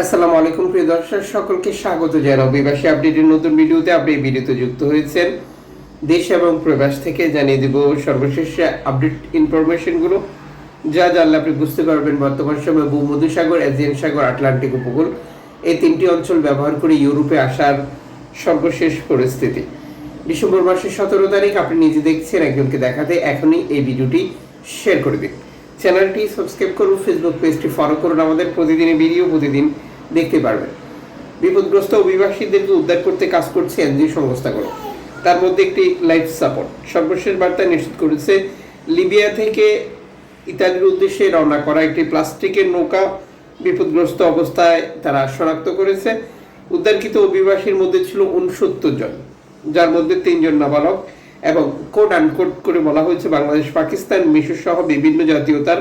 আসসালামু আলাইকুম প্রিয় দর্শক সকলকে স্বাগত জানাই অভিবাসী আপডেটের নতুন ভিডিওতে। আপনি এই ভিডিওতে যুক্ত হয়েছেন দেশ এবং প্রবাস থেকে। জানিয়ে দিব সর্বশেষ আপডেট ইনফরমেশনগুলো, যা জানলে আপনি বুঝতে পারবেন বর্তমান সময়ে ভূমধ্যসাগর, এজিয়ান সাগর, আটলান্টিক উপকূল এই তিনটি অঞ্চল ব্যবহার করে ইউরোপে আসার সর্বশেষ পরিস্থিতি। ডিসেম্বর মাসের 17 তারিখ আপনি নিজে দেখছেন, একজনকে দেখাতে এখনই এই ভিডিওটি শেয়ার করে দিন। চ্যানেলটি সাবস্ক্রাইব করুন, ফেসবুক পেজটি ফলো করুন, আমাদের প্রতিদিনের ভিডিও প্রতিদিন দেখতে পারবেন। বিপদগ্রস্ত অভিবাসীদেরকে উদ্ধার করতে কাজ করছে এনজিও সংস্থাগুলো, তার মধ্যে একটি লাইফ সাপোর্ট সর্বশেষ বার্তা নিশ্চিত করেছে লিবিয়া থেকে ইতালির উদ্দেশ্যে রওনা করা একটি প্লাস্টিকের নৌকা বিপদগ্রস্ত অবস্থায় তারা শনাক্ত করেছে। উদ্ধারকৃত অভিবাসীর মধ্যে ছিল 69 জন, যার মধ্যে 3 জন নাবালক এবং কোড আনকোড করে বলা হয়েছে বাংলাদেশ, পাকিস্তান, মিশর সহ বিভিন্ন জাতীয়তার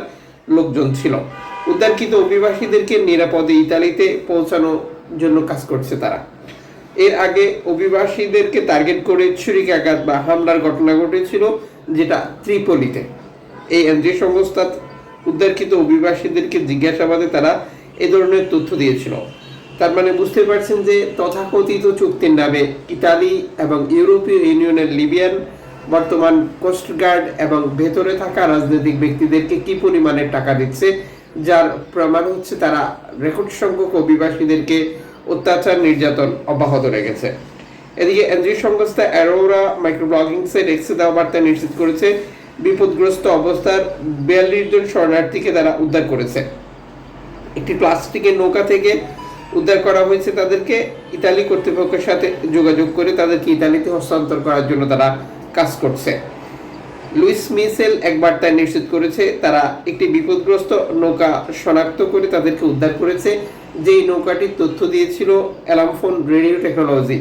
লোকজন ছিল। উদ্ধারকৃত অভিবাসীদেরকে নিরাপদে ইতালিতে পৌঁছানোর জন্য কাজ করছে তারা। এর আগে অভিবাসীদেরকে টার্গেট করে ছুরিকাঘাত বা হামলার ঘটনা ঘটেছিল, যেটা ত্রিপলিতে। এই এনজিও সংস্থা উদ্ধারকৃত অভিবাসীদেরকে জিজ্ঞাসাবাদে তারা এ ধরনের তথ্য দিয়েছিল। তার মানে বুঝতে পারছেন যে তথাকথিত চুক্তির নামে ইতালি এবং ইউরোপীয় ইউনিয়নের লিবিয়ান বর্তমান কোস্টগার্ড এবং ভেতরে থাকা রাজনৈতিক ব্যক্তিদেরকে কি পরিমাণের টাকা দিচ্ছে, যার প্রমাণ হচ্ছে তারা রেকর্ড সংখ্যক অভিবাসীদেরকে অত্যাচার নির্যাতন অব্যাহত রেখেছে। এদিকে এনজিও সংস্থা অ্যারোরা মাইক্রোব্লগিং সাইট এক্সে দেওয়া বার্তা নিশ্চিত করেছে বিপদগ্রস্ত অবস্থার 42 জন শরণার্থীকে তারা উদ্ধার করেছে। একটি প্লাস্টিকের নৌকা থেকে উদ্ধার করা হয়েছে তাদেরকে। ইতালি কর্তৃপক্ষের সাথে যোগাযোগ করে তাদেরকে ইতালিতে হস্তান্তর করার জন্য তারা কাজ করছে। লুইস মিশেল এক বার্তায় নিশ্চিত করেছে তারা একটি বিপদগ্রস্ত নৌকা শনাক্ত করে তাদেরকে উদ্ধার করেছে, যেই নৌকাটির তথ্য দিয়েছিল অ্যালামফোন রেডিও টেকনোলজি।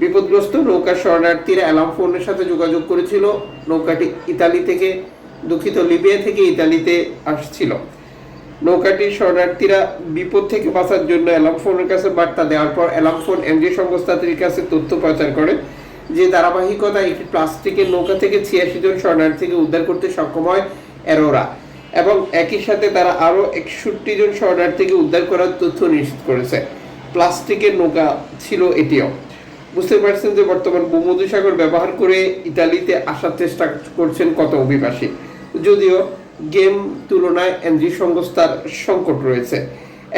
বিপদগ্রস্ত নৌকা শরণার্থীরা অ্যালামফোনের সাথে যোগাযোগ করেছিল। নৌকাটি লিবিয়া থেকে ইতালিতে আসছিল। নৌকাটির শরণার্থীরা বিপদ থেকে বাঁচার জন্য অ্যালামফোনের কাছে বার্তা দেওয়ার পর অ্যালামফোন এনজিও সংস্থাটির কাছে তথ্য প্রচার করে যে ধারাবাহিকতায় একটি প্লাস্টিকের নৌকা থেকে 86 জন শরণার্থীকে উদ্ধার করতে সক্ষম হয় অ্যারোরা, এবং একই সাথে তারা আরও 61 জন শরণার্থীকে উদ্ধার করার তথ্য নিশ্চিত করেছে। প্লাস্টিকের নৌকা ছিল এটিও। বুঝতে পারছেন যে বর্তমান ভূমধ্যসাগর ব্যবহার করে ইতালিতে আসার চেষ্টা করছেন কত অভিবাসী। যদিও গেম তুলনায় এনজিও সংস্থার সংকট রয়েছে।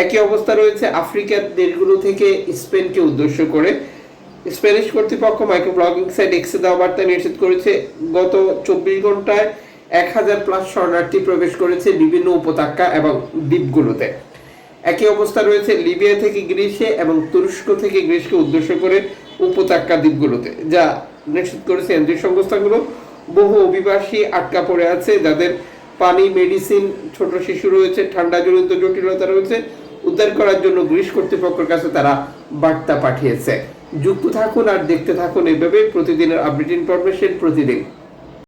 একই অবস্থা রয়েছে আফ্রিকার দেশগুলো থেকে স্পেনকে উদ্দেশ্য করে। স্প্যানিশ কর্তৃপক্ষ মাইক্রোব্লগিং সাইট এক্সে দেওয়া বার্তা নিশ্চিত করেছে গত 24 ঘন্টায় 1000+ শরণার্থী প্রবেশ করেছে বিভিন্ন উপত্যকা এবং দ্বীপগুলোতে। একই অবস্থা রয়েছে লিবিয়া থেকে গ্রিসে এবং তুরস্ক থেকে গ্রিসকে উদ্দেশ্য করে উপত্যকা দ্বীপগুলোতে, যা নিশ্চিত করেছে এনজিও সংস্থাগুলো। বহু অভিবাসী আটকা পড়ে আছে, যাদের পানি, মেডিসিন, ছোট শিশু রয়েছে, ঠান্ডা জনিত জটিলতা রয়েছে। উদ্ধার করার জন্য গ্রিস কর্তৃপক্ষের কাছে তারা বার্তা পাঠিয়েছে। যুক্ত থাকুন আর দেখতে থাকুন এভাবে প্রতিদিনের আপডেট ইনফরমেশন প্রতিদিন।